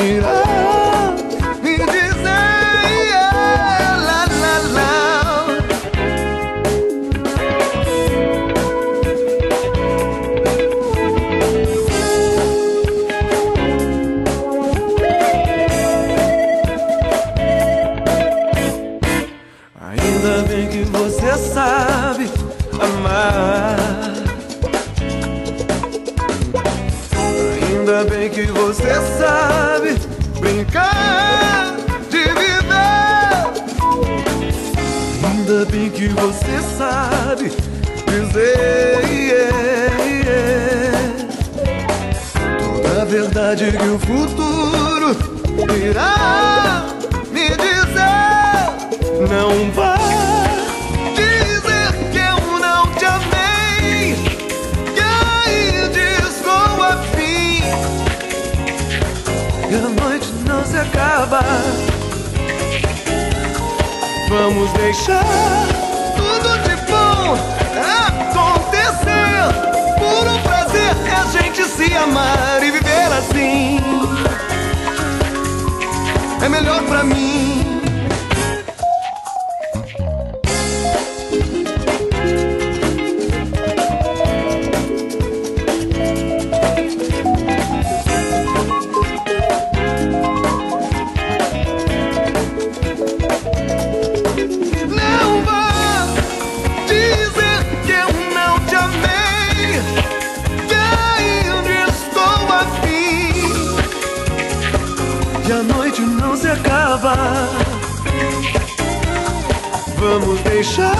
irá me dizer, lá, lá, lá. Ainda bem que você sabe amar. Ainda bem que você sabe brincar de viver. Ainda bem que você sabe dizer toda a verdade que o futuro irá me dizer. Não vá dizer que eu não te amei, que ainda estou afim, que a noite não se acaba. Vamos deixar tudo de bom acontecer, por um prazer é a gente se amar e viver assim. É melhor pra mim. E a noite não se acaba. Vamos deixar